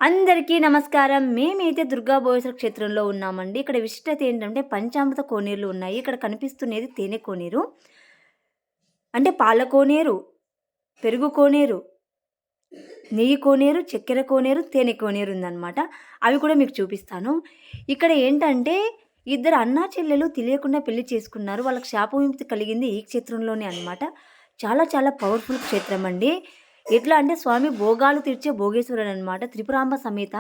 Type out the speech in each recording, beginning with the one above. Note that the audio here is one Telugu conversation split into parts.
అందరికీ నమస్కారం. మేమైతే దుర్గా బోయేశ్వర క్షేత్రంలో ఉన్నామండి. ఇక్కడ విశిష్టత ఏంటంటే పంచామృత కోనేరులు ఉన్నాయి. ఇక్కడ కనిపిస్తున్నది తేనె కోనేరు. అంటే పాల కోనేరు, పెరుగు కోనేరు, నెయ్యి కోనేరు, చక్కెర కోనేరు, తేనె కోనేరు ఉందనమాట. అవి కూడా మీకు చూపిస్తాను. ఇక్కడ ఏంటంటే ఇద్దరు అన్నా చెల్లెలు తెలియకుండా పెళ్లి చేసుకున్నారు. వాళ్ళకి శాప విముక్తి కలిగింది ఈ క్షేత్రంలోనే అనమాట. చాలా చాలా పవర్‌ఫుల్ క్షేత్రం అండి. ఎట్లా అంటే స్వామి భోగాలు తీర్చే భోగేశ్వరుడనమాట. త్రిపురాంబ సమేత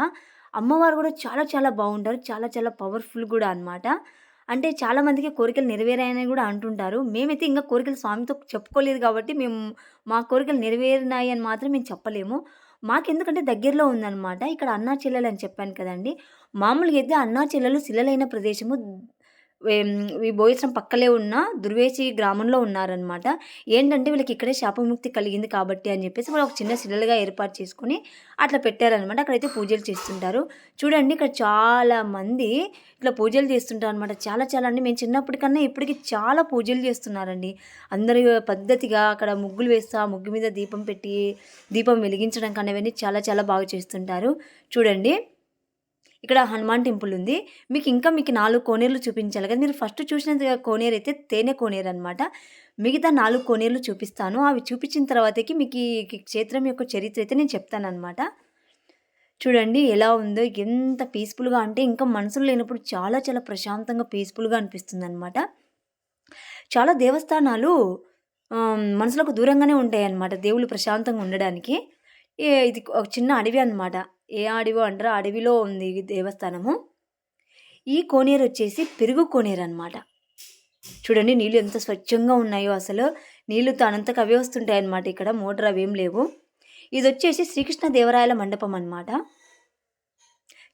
అమ్మవారు గూడా చాలా చాలా బావుంటారు. చాలా చాలా పవర్‌ఫుల్ గూడా అనమాట. అంటే చాలామందికి కోరికలు నెరవేరాయని గూడా అంటుంటారు. మేమైతే ఇంగా కోరికలు స్వామితో చెప్పుకోలేదు గాబట్టి మా కోరికలు నెరవేరినాయి అని మాత్రం మేము చెప్పలేము. మాకెందుకంటే దగ్గరలో ఉందనమాట. ఇక్కడ అన్నా చెల్లెలని చెప్పాను కదండీ! మామూలుగా అయితే అన్నా చెల్లెలు శిలలైన ప్రదేశము వేం ఈ బోయేశ్వరం పక్కలే ఉన్న దుర్వేసి గ్రామంలో ఉన్నారనమాట. ఏంటంటే వీళ్ళకి ఇక్కడే శాపవిముక్తి కలిగింది కాబట్టి అని చెప్పేసి వాళ్ళు ఒక చిన్న శిలలుగా ఏర్పాటు చేసుకొని అట్లా పెట్టారనమాట. అక్కడైతే పూజలు చేస్తుంటారు. చూడండి ఇక్కడ చాలా మంది ఇట్లా పూజలు చేస్తుంటారనమాట. చాలా చాలా అండి మేము చిన్నప్పటికన్నా ఇప్పటికి చాలా పూజలు చేస్తున్నారండి. అందరూ పద్ధతిగా అక్కడ ముగ్గులు వేస్తా, ఆ ముగ్గు మీద దీపం పెట్టి, దీపం వెలిగించడం కానీ అవన్నీ చాలా చాలా బాగా చేస్తుంటారు. చూడండి. ఇక్కడ హనుమాన్ టెంపుల్ ఉంది. మీకు 4 కోనేరులు చూపించాలి కదా! మీరు ఫస్ట్ చూసినది కోనేరైతే తేనె కోనేరనమాట. మిగతా 4 కోనేరులు చూపిస్తాను. అవి చూపించిన తర్వాతకి ఈ క్షేత్రం యొక్క చరిత్ర అయితే నేను చెప్తాననమాట. చూడండి ఎలా ఉందో ఎంత పీస్‌ఫుల్‌గా అంటే ఇంకా మనుషులు లేనప్పుడు చాలా చాలా ప్రశాంతంగా పీస్‌ఫుల్‌గా అనిపిస్తుందనమాట. చాలా దేవస్థానాలు మనసులకు దూరంగానే ఉంటాయన్నమాట. దేవుళ్ళు ప్రశాంతంగా ఉండడానికి. ఇది ఒక చిన్న అడవి అనమాట. ఏ అడవో అంటారో ఆ అడవిలో ఉంది ఈ దేవస్థానము. ఈ కోనేరొచ్చేసి పెరుగు కోనేరనమాట. చూడండి నీళ్ళు ఎంత స్వచ్ఛంగా ఉన్నాయో అసలు. నీళ్ళు తనంతకు అవే వస్తుంటాయన్నమాట ఇక్కడ. మోటార్ అవేం లేవు. ఇదొచ్చేసి శ్రీకృష్ణ దేవరాయల మండపం అనమాట.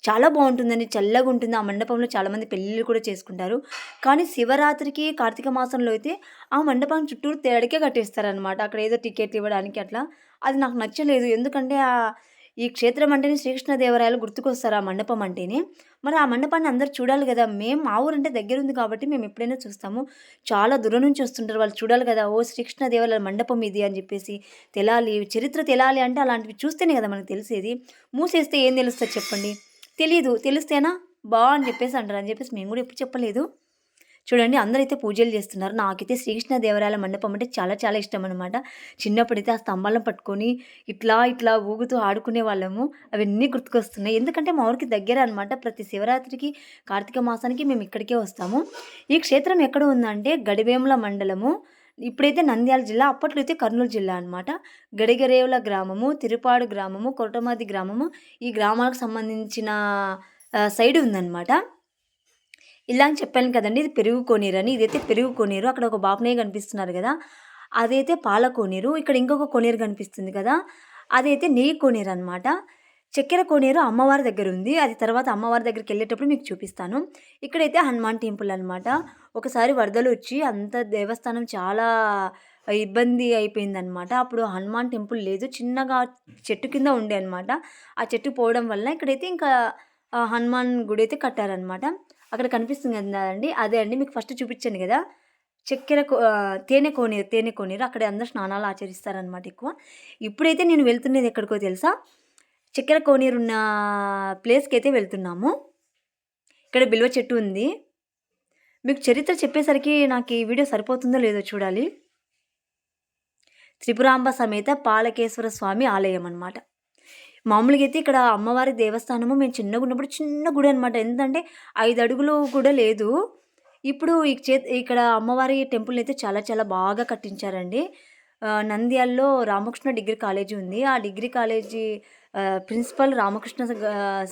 చాలా బావుంటుందండి. చల్లగుంటుంది. ఆ మండపంలో చాలామంది పెళ్ళిళ్ళు కూడా చేసుకుంటారు. కానీ శివరాత్రికి, కార్తీక మాసంలో అయితే ఆ మండపం చుట్టూరు తేడికే కట్టేస్తారనమాట. అక్కడేదో టికెట్ ఇవ్వడానికి అట్లా. అది నాకు నచ్చలేదు. ఎందుకంటే ఈ క్షేత్రం అంటేనే శ్రీకృష్ణదేవరాయలు గుర్తుకొస్తారు ఆ మండపం అంటేనే. మరి ఆ మండపాన్ని అందరూ చూడాలి గదా! మా ఊరంటే దగ్గరుంది కాబట్టి మేమెప్పుడైనా చూస్తాము. చాలా దూరం నుంచి వస్తుంటారు. వాళ్ళు చూడాలి గదా! ఓహ్! శ్రీకృష్ణదేవరాయల మండపం ఇది అని జెప్పేసి తెలాలి. చరిత్ర తెలాలి అంటే అలాంటివి చూస్తేనే గదా మనకు తెలిసేది. మూసేస్తే ఏం తెలుస్తది చెప్పండి? తెలీదు. తెలిస్తేనా అని జెప్పేసి అంటారు. అని జెప్పేసి మేము గూడా ఎప్పుడు చెప్పలేదు. చూడండి అందరైతే పూజలు జేస్తున్నారు. నాకైతే శ్రీకృష్ణదేవరాయల మండపం అంటే చాలా చాలా ఇష్టమనమాట. చిన్నప్పుడైతే ఆ స్తంభాలను పట్టుకొని ఇట్లా ఊగుతూ ఆడుకునేవాళ్ళము. అవన్నీ గుర్తుకొస్తున్నాయి. ఎందుకంటే మా ఊరికి దగ్గరే అనమాట. ప్రతి శివరాత్రికి, కార్తీక మాసానికి మేము ఇక్కడికే వస్తాము. ఈ క్షేత్రం ఎక్కడ ఉందంటే గడివేముల మండలము. ఇప్పుడైతే నంద్యాల జిల్లా, అప్పట్లో అయితే కర్నూలు జిల్లా అనమాట. గడిగరేవుల గ్రామము, తిరుపాడు గ్రామము, కొరటమాది గ్రామము ఈ గ్రామాలకు సంబంధించిన సైడ్ ఉందనమాట. ఇలా అని చెప్పాను కదండీ! ఇది పెరుగు కోనేరని. ఇదైతే పెరుగు కోనేరు. అక్కడ ఒక బాపనయ్య కనిపిస్తున్నారు గదా! అదైతే పాల కోనేరు. ఇక్కడ ఇంకొక కోనేరు కనిపిస్తుంది కదా! అదైతే నెయ్యి కోనేరనమాట. చక్కెర కోనేరు అమ్మవారి దగ్గరుంది. అది తర్వాత అమ్మవారి దగ్గరికెళ్ళేటప్పుడు మీకు చూపిస్తాను. ఇక్కడైతే హనుమాన్ టెంపుల్ అనమాట. ఒకసారి వరదలొచ్చి అంత దేవస్థానం చాలా ఇబ్బంది అయిపోయిందనమాట. అప్పుడు హనుమాన్ టెంపుల్ లేదు. చిన్నగా చెట్టు కింద ఉండే అనమాట. ఆ చెట్టు పోవడం వల్ల ఇక్కడైతే ఇంకా హనుమాన్ గుడైతే కట్టారనమాట. అక్కడ కనిపిస్తుంది కదండీ! అదే అండి. మీకు ఫస్ట్ చూపిచ్చాను గదా! తేనె కోనేరు. అక్కడ అందరూ స్నానాలు ఆచరిస్తారనమాట ఎక్కువ. ఇప్పుడైతే నేను వెళ్తున్నది ఎక్కడికో తెలుసా? చక్కెర కోనేరున్న ప్లేస్‌కైతే వెళ్తున్నాము. ఇక్కడ బిల్వ చెట్టు ఉంది. మీకు చరిత్ర చెప్పేసరికి నాకు ఈ వీడియో సరిపోతుందో లేదో చూడాలి. త్రిపురాంబ సమేత పాలకేశ్వర స్వామి ఆలయం అనమాట. మామూలుగా అయితే ఇక్కడ అమ్మవారి దేవస్థానము మేము చిన్నగున్నప్పుడు చిన్న గుడి అనమాట. ఎంతంటే 5 అడుగులు కూడా లేదు. ఇప్పుడు ఇక్కడ అమ్మవారి టెంపుల్‌నైతే చాలా చాలా బాగా కట్టించారండి. నంద్యాలలో రామకృష్ణ డిగ్రీ కాలేజీ ఉంది. ఆ degree college principal Ramakrishna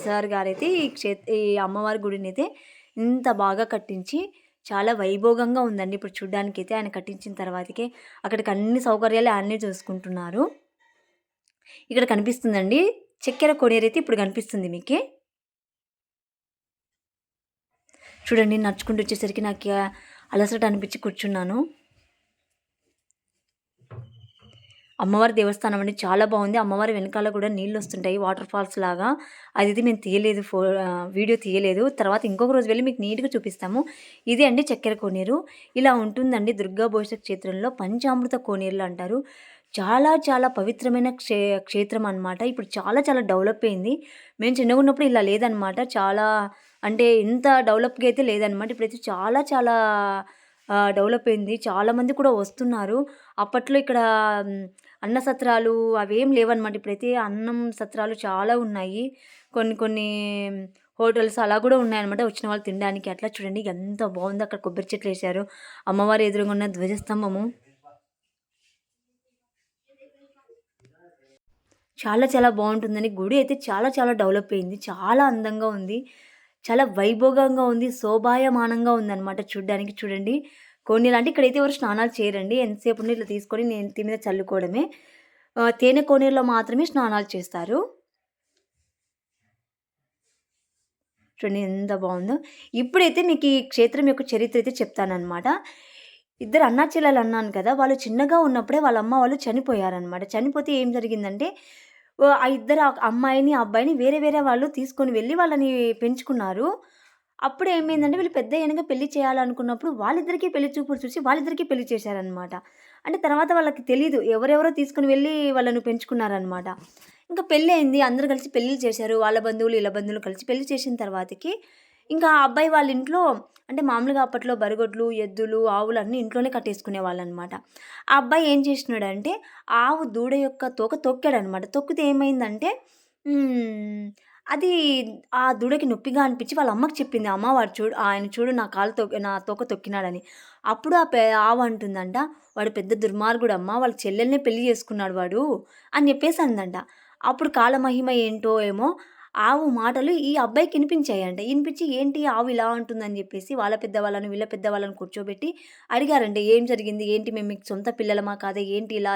sir గారైతే ఈ అమ్మవారి గుడినైతే ఇంత బాగా కట్టించి చాలా వైభోగంగా ఉందండి. ఇప్పుడు చూడ్డానికైతే ఆయన కట్టించిన తర్వాతకే అక్కడికి అన్ని సౌకర్యాలు ఆయన్నే చూసుకుంటున్నారు. ఇక్కడ కనిపిస్తుందండి. చక్కెర కోనేరైతే ఇప్పుడు కనిపిస్తుంది మీకి. చూడండి నడుచుకుంటూ వచ్చేసరికి నాకు అలసట అనిపించి కూర్చున్నాను. అమ్మవారి దేవస్థానం అండి చాలా బాగుంది. అమ్మవారి వెనకాల కూడా నీళ్ళొస్తుంటాయి వాటర్ ఫాల్స్ లాగా. అదైతే నేను తీయలేదు వీడియో తీయలేదు. తర్వాత ఇంకొక రోజు వెళ్ళి మీకు నీట్‌గా చూపిస్తాము. ఇదే అండి చక్కెర కోనేరు. ఇలా ఉంటుందండి దుర్గా బోయేశ్వర క్షేత్రంలో పంచామృత కోనేరులు అంటారు. చాలా చాలా పవిత్రమైన క్షేత్రం అనమాట. ఇప్పుడు చాలా చాలా డెవలప్ అయింది. మేము చిన్నగున్నప్పుడు ఇలా లేదనమాట. చాలా అంటే ఇంత డెవలప్‌గా అయితే లేదనమాట. ఇప్పుడైతే చాలా చాలా డెవలప్ అయింది. చాలామంది కూడా వస్తున్నారు. అప్పట్లో ఇక్కడ హ్మ్, అన్న సత్రాలు అవేం లేవనమాట. ఇప్పుడైతే అన్నం సత్రాలు చాలా ఉన్నాయి. కొన్ని కొన్ని హోటల్స్ అలా గూడా ఉన్నాయన్నమాట. వచ్చిన వాళ్ళు తినడానికి. అట్లా చూడండి ఎంత బావుందో అక్కడ కొబ్బరి చెట్లేశారు. అమ్మవారి ఎదురుగుండా ఉన్న ధ్వజస్తంభము. చాలా చాలా బావుంటుందండి. గుడి అయితే చాలా చాలా డెవలప్ అయింది. చాలా అందంగా ఉంది. చాలా వైభోగంగా ఉంది. శోభాయమానంగా ఉందనమాట చూడ్డానికి. చూడండి కోనేరు అంటే ఇక్కడైతే ఎవరు స్నానాలు చేయరండి. ఎంతసేపున్నా ఇట్లా తీసుకొని నెత్తి మీద చల్లుకోవడమే. తేనె కోనేరులో మాత్రమే స్నానాలు చేస్తారు. చూడండి ఎంత బావుందో. ఇప్పుడైతే మీకు ఈ క్షేత్రం యొక్క చరిత్ర అయితే చెప్తాననమాట. ఇద్దరు అన్నా చెల్లెలు అన్నాను కదా! వాళ్ళు చిన్నగా ఉన్నప్పుడే వాళ్ళ అమ్మ వాళ్ళు చనిపోయారనమాట. చనిపోతే ఏం జరిగిందంటే ఆ ఇద్దరు అమ్మాయిని, అబ్బాయిని వేరే వేరే వాళ్ళు తీసుకొని వెళ్లి వాళ్ళని పెంచుకున్నారు. అప్పుడు ఏమైందంటే వీళ్ళు పెద్దయ్యాక పెళ్లి చేయాలనుకున్నప్పుడు వాళ్ళిద్దరికీ పెళ్లి చూపులు చూసి వాళ్ళిద్దరికీ పెళ్లి చేశారనమాట. అంటే తర్వాత వాళ్ళకి తెలీదు. ఎవరెవరో తీసుకొని వెళ్లి వాళ్ళని పెంచుకున్నారనమాట. ఇంక పెళ్లయింది. అందరూ కలిసి పెళ్లిళ్లు చేశారు. వాళ్ళ బంధువులు, ఈళ్ళ బంధువులు కలిసి పెళ్లి చేసిన తర్వాతకి ఇంకా ఆ అబ్బాయి వాళ్ళ ఇంట్లో అంటే మామూలుగా అప్పట్లో బరిగొడ్లు, ఎద్దులు, ఆవులు అన్నీ ఇంట్లోనే కట్టేసుకునేవాళ్ళనమాట. ఆ అబ్బాయి ఏం చేసినాడంటే ఆవు దూడ యొక్క తోక తొక్కాడనమాట. తొక్కితే ఏమైందంటే హ్మ్. అది ఆ దూడకి నొప్పిగా అనిపిచ్చి వాళ్ళ అమ్మకి చెప్పింది. "అమ్మ వాడు చూడు ఆయన చూడు నా తోక తొక్కినాడని." అప్పుడు ఆవు అంటుందంట, "వాడు పెద్ద దుర్మార్గుడమ్మా! వాళ్ళ చెల్లెల్నే పెళ్లి చేసుకున్నాడు వాడు" అని చెప్పేసి అందంట. అప్పుడు కాలమహిమ ఏంటో ఏమో ఆవు మాటలు ఈ అబ్బాయికి ఇనిపించాయంట. ఇనిపించి ఏంటి ఆవు ఇలా అంటుందని జెప్పేసి వాళ్ళ పెద్దవాళ్ళని, వీళ్ళ పెద్దవాళ్ళని కూర్చోబెట్టి అడిగారంట. "ఏం జరిగింది? ఏంటి మేము మీకు సొంత పిల్లలమా కాదా? ఏంటి ఇలా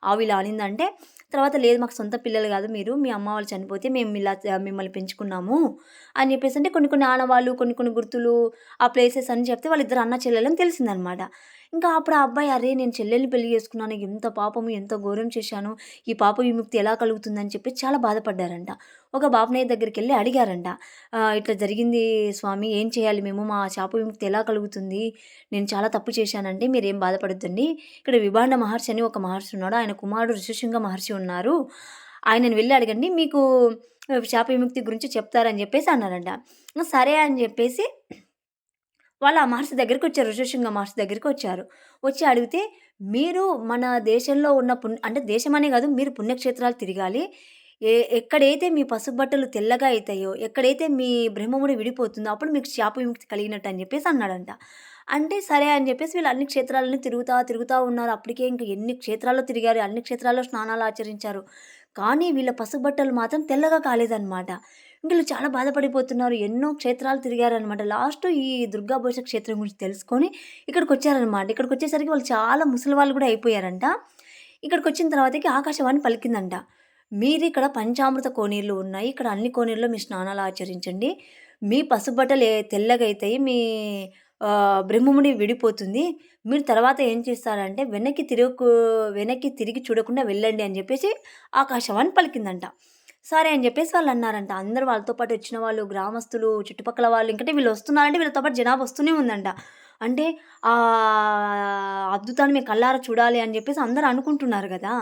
ఆవు ఇలా అనిందంటే" తర్వాత "లేదు మాకు సొంత పిల్లలు గాదు మీరు. మీ అమ్మ వాళ్ళు చనిపోతే మేము ఇలా మిమ్మల్ని పెంచుకున్నాము" అని జెప్పేసి అంటే కొన్ని కొన్ని ఆనవాళ్ళు, కొన్ని కొన్ని గుర్తులు, ఆ ప్లేసెస్ అన్నీ చెప్తే వాళ్ళిద్దరు అన్న చెల్లెలని తెలిసిందనమాట. ఇంకా అప్పుడు ఆ అబ్బాయి "అరే! నేను చెల్లెల్ని పెళ్లి చేసుకున్నాను. ఎంత పాపము, ఎంత ఘోరం చేశాను. ఈ పాప విముక్తి ఎలా కలుగుతుందని" చెప్పి చాలా బాధపడ్డారంట. ఒక బాపనయ్య దగ్గరికెళ్లి అడిగారంట. "ఇట్లా జరిగింది స్వామి ఏం చేయాలి మేము? మా శాప విముక్తి ఎలా కలుగుతుంది? నేను చాలా తప్పు చేశానంటే మీరేం బాధపడొద్దండి. ఇక్కడ విభాండ మహర్షి అని ఒక మహర్షి ఉన్నాడు. ఆయన కుమారుడు ఋషిశృంగ మహర్షి ఉన్నారు. ఆయనని వెళ్లి అడగండి. మీకు శాప విముక్తి గురించి చెప్తారని" చెప్పేసి అన్నారంట. సరే అని చెప్పేసి వాళ్ళు ఆ మహర్షి దగ్గరికొచ్చారు. ఋషిశృంగ మహర్షి దగ్గరికొచ్చారు. వచ్చి అడిగితే, "మీరు మన దేశంలో ఉన్న అంటే దేశమనే గాదు, మీరు పుణ్యక్షేత్రాలు తిరగాలి. ఎక్కడైతే మీ పసుపు బట్టలు తెల్లగా అయితాయో, ఎక్కడైతే మీ బ్రహ్మముడి విడిపోతుందో, అప్పుడు మీకు శాప విముక్తి కలిగినట్టు" అని జెప్పేసి అన్నాడంట. అంటే సరే అని జెప్పేసి వీళ్ళు అన్ని క్షేత్రాలని తిరుగుతా, తిరుగుతా ఉన్నారు. అప్పటికే ఇంక ఎన్ని క్షేత్రాల్లో తిరిగారు. అన్ని క్షేత్రాల్లో స్నానాలు ఆచరించారు. కానీ వీళ్ళ పసుపు బట్టలు మాత్రం తెల్లగా కాలేదనమాట. వీళ్ళు చాలా బాధపడిపోతున్నారు. ఎన్నో క్షేత్రాలు తిరిగారనమాట. లాస్ట్ ఈ దుర్గా భోజ క్షేత్రం గురించి తెలుసుకొని ఇక్కడికొచ్చారనమాట. ఇక్కడికొచ్చేసరికి వాళ్ళు చాలా ముసలివాళ్ళు గూడా అయిపోయారంట. ఇక్కడికొచ్చిన తర్వాతకి ఆకాశవాణి పలికిందంట. మీరిక్కడ పంచామృత కోనేరులు ఉన్నాయి. ఇక్కడ అన్ని కోనేరులో మీరు స్నానాలు ఆచరించండి. మీ పసుపు బట్టలు తెల్లగైతాయి. మీ బ్రహ్మముడి విడిపోతుంది. మీరు తర్వాత ఏం చేస్తారంటే వెనక్కి తిరిగి చూడకుండా వెళ్ళండి అని జెప్పేసి ఆకాశవాణి పలికిందంట. సరే అని జెప్పేసి వాళ్ళన్నారంట. అందరూ వాళ్ళతో పాటు వచ్చిన వాళ్ళు, గ్రామస్తులు, చుట్టుపక్కల వాళ్ళు ఇంకంటే వీళ్ళొస్తున్నారంటే వీళ్ళతో పాటు జనాభా వస్తూనే ఉందంట. అంటే అద్భుతాన్ని మేము కళ్ళారా చూడాలి అని జెప్పేసి అందరూ అనుకుంటున్నారు గదా!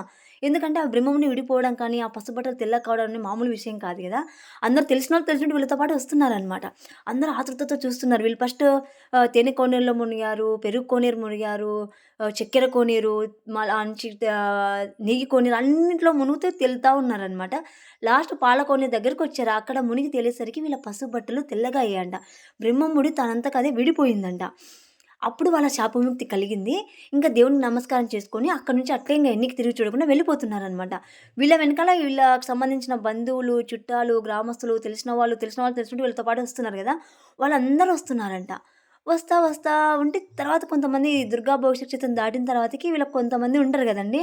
ఎందుకంటే ఆ బ్రహ్మముని విడిపోవడం కానీ, ఆ పసుబట్టలు తెల్లగా కావడం అనేది మామూలు విషయం కాదు గదా! అందరూ తెలిసినోళ్ళు తెలిసినట్టు వీళ్ళతో పాటు వస్తున్నారనమాట. అందరూ ఆతృతతో చూస్తున్నారు. వీళ్ళు ఫస్ట్ తేనె కోనేరులో మునిగారు, పెరుగు కోనేరు మునిగారు, చక్కెర కోనేరు, నెయ్యి కోనేరు అన్నిట్లో మునుగుతూ తేలుతా ఉన్నారనమాట. లాస్ట్ పాల కోనేరు దగ్గరకొచ్చారు. అక్కడ మునిగి తేలేసరికి వీళ్ళ పసుపు బట్టలు తెల్లగా అయ్యాయంట. బ్రహ్మముడి తనంతకు అదే విడిపోయిందంట. అప్పుడు వాళ్ళ శాప విముక్తి కలిగింది. ఇంకా దేవునికి నమస్కారం చేసుకొని అక్కడి నుంచి అట్లే ఇంగ ఎన్నికి తిరిగి చూడకుండా వెళ్ళిపోతున్నారనమాట. వీళ్ళ వెనకాల వీళ్ళకి సంబంధించిన బంధువులు, చుట్టాలు, గ్రామస్తులు, తెలిసిన వాళ్ళు తెలిసినట్టు వీళ్ళతో పాటు వస్తున్నారు గదా! వాళ్ళందరూ వస్తున్నారంట. వస్తా, వస్తా ఉంటే తర్వాత కొంతమంది దుర్గా భవిష్యక్షేత్రం దాటిన తర్వాతకి వీళ్ళకి కొంతమంది ఉంటారు గదండీ!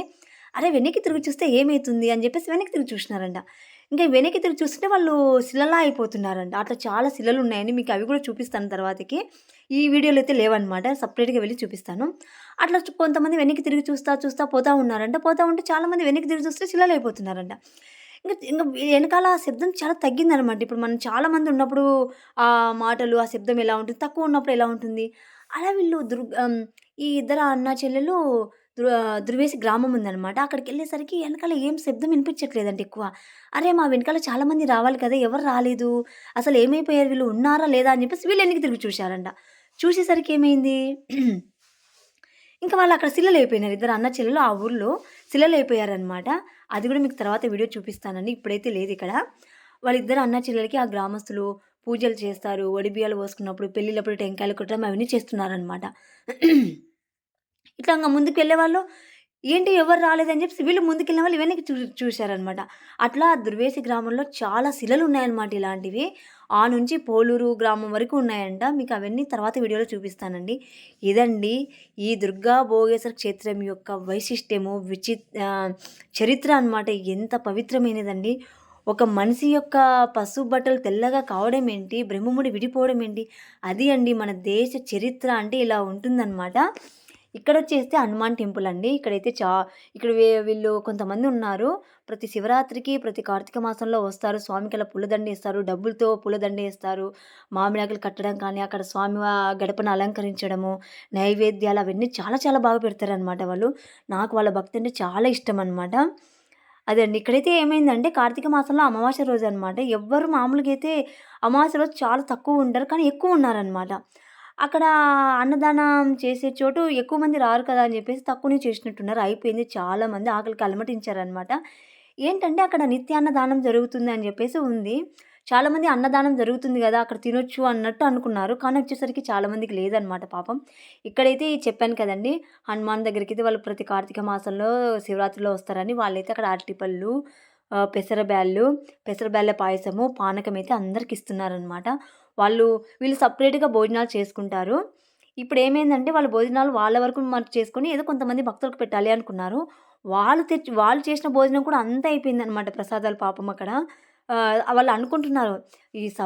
అరే! వెనక్కి తిరిగి చూస్తే ఏమైతుంది అని జెప్పేసి వెనక్కి తిరిగి చూషినారంట. ఇంకా వెనక్కి తిరిగి చూస్తుంటే వాళ్ళు శిలలా అయిపోతున్నారంట. అట్లా చాలా శిలలున్నాయండి. మీకు అవి గూడా చూపిస్తాను తర్వాతకి. ఈ వీడియోలో అయితే లేవన్నమాట. సెపరేట్‌గా వెళ్లి చూపిస్తాను. అట్లా కొంతమంది వెనక్కి తిరిగి చూస్తా, చూస్తా పోతా ఉన్నారంట. పోతా ఉంటే చాలామంది వెనక్కి తిరిగి చూస్తే శిలలయిపోతున్నారంట. ఇంక ఎనకాల ఆ శబ్దం చాలా తగ్గిందనమాట. ఇప్పుడు మనం చాలామంది ఉన్నప్పుడు ఆ మాటలు, ఆ శబ్దం ఎలా ఉంటుంది, తక్కువ ఉన్నప్పుడు ఎలా ఉంటుంది. అలా వీళ్ళు ఈ ఇద్దరు అన్నా చెల్లెలు దుర్వేసి గ్రామం ఉందనమాట. అక్కడికెళ్ళేసరికి ఎనకాల ఏం శబ్దం వినిపించట్లేదంట ఎక్కువ. అరే! మా వెనకాల చాలామంది రావాలి కదా! ఎవరు రాలేదు. అసలు ఏమైపోయారు వీళ్ళు ఉన్నారా లేదా అని చెప్పేసి వీళ్ళు వెనక్కి తిరిగి చూశారంట. చూసేసరికి ఏమైంది ఇంకా వాళ్ళక్కడ శిలలయిపోయినారు. ఇద్దరు అన్న చెల్లెలు ఆ ఊర్లో శిలలయిపోయారనమాట. అది గూడా మీకు తర్వాత వీడియో చూపిస్తానండి. ఇప్పుడైతే లేదిక్కడ. వాళ్ళిద్దరు అన్నా చెల్లెలకి ఆ గ్రామస్తులు పూజలు చేస్తారు. ఒడిబియ్యాలు పోసుకున్నప్పుడు, పెళ్ళిళ్ళప్పుడు టెంకాయలు కొట్టడం అవన్నీ చేస్తున్నారనమాట. ఇట్లా ఇంగ ముందుకెళ్ళేవాళ్ళు ఏంటి ఎవరు రాలేదని చెప్పేసి వీళ్ళు ముందుకెళ్ళిన వాళ్ళు వెనక్కి చూసారనమాట. అట్లా దుర్వేసి గ్రామంలో చాలా శిలలున్నాయన్నమాట ఇలాంటివి. ఆ నుంచి పోలూరు గ్రామం వరకు ఉన్నాయంట. మీకు అవన్నీ తర్వాత వీడియోలో చూపిస్తానండి. ఇదండి ఈ దుర్గా భోగేశ్వర క్షేత్రం యొక్క వైశిష్ట్యము, చరిత్ర అనమాట. ఎంత పవిత్రమైనదండి. ఒక మనిషి యొక్క పసుపు బట్టలు తెల్లగా కావడం ఏంటి, బ్రహ్మముడి విడిపోవడం ఏంటి, అది అండి మన దేశ చరిత్ర అంటే ఇలా ఉంటుందనమాట. ఇక్కడొచ్చేస్తే హనుమాన్ టెంపుల్ అండి. ఇక్కడైతే ఇక్కడ వీళ్ళు కొంతమంది ఉన్నారు. ప్రతి శివరాత్రికి, ప్రతి కార్తీక మాసంలో వస్తారు. స్వామికి పూలదండ ఏస్తారు. డబ్బులతో పూలదండ ఏస్తారు. మామిడాకులు కట్టడం కానీ, అక్కడ స్వామి గడపను అలంకరించడము, నైవేద్యాలు అవన్నీ చాలా చాలా బాగా పెడతారనమాట వాళ్ళు. నాకు వాళ్ళ భక్తి అంటే చాలా ఇష్టమనమాట. అదండి. ఇక్కడైతే ఏమైందంటే కార్తీక మాసంలో అమావాస్య రోజనమాట. ఎవ్వరు మామూలుగా అయితే అమావాస్య రోజు చాలా తక్కువుంటారు. కానీ ఎక్కువున్నారనమాట. అక్కడ అన్నదానం చేసే చోటు ఎక్కువ మంది రారు కదా! అని జెప్పేసి తక్కువనే చేసినట్టున్నారు. అయిపోయింది చాలామంది ఆకలికి అలమటించారనమాట. ఏంటంటే అక్కడ నిత్యాన్నదానం జరుగుతుంది అని జెప్పేసి ఉంది. చాలామంది అన్నదానం జరుగుతుంది గదా! అక్కడ తినొచ్చు అన్నట్టు అనుకున్నారు. కానీ వచ్చేసరికి చాలామందికి లేదనమాట పాపం. ఇక్కడైతే చెప్పాను కదండీ! హనుమాన్ దగ్గరికైతే వాళ్ళు ప్రతి కార్తీక మాసంలో శివరాత్రిలో వస్తారని వాళ్ళైతే అక్కడ అరటిపళ్ళు, పెసరబ్యాళ్ళ పాయసము, పానకమైతే అందరికిస్తున్నారనమాట. వీళ్ళు సెపరేట్‌గా భోజనాలు చేసుకుంటారు. ఇప్పుడేమైందంటే వాళ్ళు భోజనాలు వాళ్ళ వరకు చేసుకొని ఏదో కొంతమంది భక్తులకు పెట్టాలి అనుకున్నారు. వాళ్ళు చేసిన భోజనం కూడా అంతా అయిపోయిందనమాట ప్రసాదాలు పాపం అక్కడ. వాళ్ళు అనుకుంటున్నారు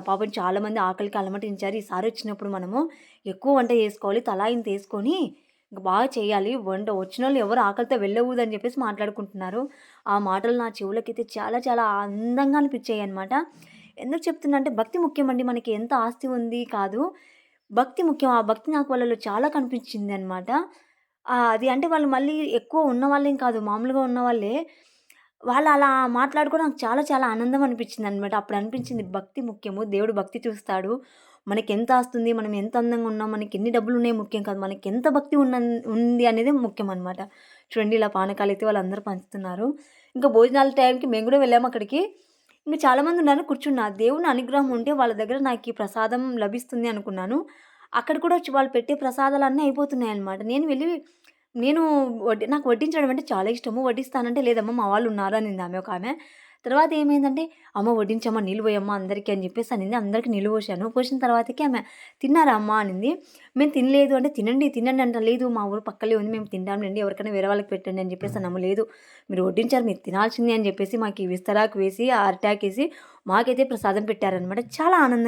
పాపం చాలామంది ఆకలికి అలమటించారు. ఈసారొచ్చినప్పుడు మనము ఎక్కువ వంట చేసుకోవాలి. తలా ఇంతేసుకొని బాగా చేయాలి. వచ్చినోళ్ళు ఎవరు ఆకలితో వెళ్ళకూడదని చెప్పేసి మాట్లాడుకుంటున్నారు. ఆ మాటలు నా చెవులకైతే చాలా చాలా అందంగా అనిపించాయన్నమాట. ఎందుకు చెప్తున్నా అంటే భక్తి ముఖ్యమండి. మనకి ఎంత ఆస్తి ఉంది కాదు. భక్తి ముఖ్యం. ఆ భక్తి నాకు వాళ్ళలో చాలా కనిపించిందనమాట. అది అంటే వాళ్ళు మళ్ళీ ఎక్కువ ఉన్నవాళ్ళేం కాదు. మామూలుగా ఉన్నవాళ్ళే. వాళ్ళు అలా మాట్లాడుకోవడం నాకు చాలా చాలా ఆనందం అనిపించిందనమాట. అప్పుడు అనిపించింది భక్తి ముఖ్యము. దేవుడు భక్తి చూస్తాడు. మనకెంత ఆస్తుంది, మనం ఎంత అందంగా ఉన్నాం, మనకెన్ని డబ్బులున్నాయి ముఖ్యం కాదు. మనకెంత భక్తి ఉంది అనేదే ముఖ్యమనమాట. చూడండి ఇలా పానకాలైతే వాళ్ళందరూ పంచుతున్నారు. ఇంకా భోజనాల టైంకి మేము గూడా వెళ్ళాము అక్కడికి. ఇంక చాలామందున్నారు కూర్చున్నా. దేవుని అనుగ్రహం ఉంటే వాళ్ళ దగ్గర నాకీ ప్రసాదం లభిస్తుంది అనుకున్నాను. అక్కడ కూడా వాళ్ళు పెట్టే ప్రసాదాలన్నీ అయిపోతున్నాయన్నమాట. నాకు వడ్డించడం అంటే చాలా ఇష్టము. వడ్డిస్తానంటే, లేదమ్మా మా వాళ్ళున్నారు అనిందామె ఒకామె. తర్వాత ఏమైందంటే, అమ్మ వడ్డించమ్మా నీళ్ళు పోయమ్మా అందరికీ అని చెప్పేసి అనింది. అందరికి నీళ్ళు పోశాను. పోసిన తర్వాతకి ఆమె తిన్నారా అమ్మా అనింది. మేము తినలేదు అంటే, తినండి తినండి అంట. లేదు మా ఊరు పక్కలే ఉంది మేము తింటాంలెండి ఎవరికైనా వేరే వాళ్ళకి పెట్టండి అని చెప్పేసి అన్నాము. లేదు మీరు వడ్డించారు మీరు తినాల్సిందే అని చెప్పేసి మాకు ఈ విస్తరాకు వేసి, ఆ అరిటాకేసి మాకైతే ప్రసాదం పెట్టారనమాట. చాలా ఆనందంగా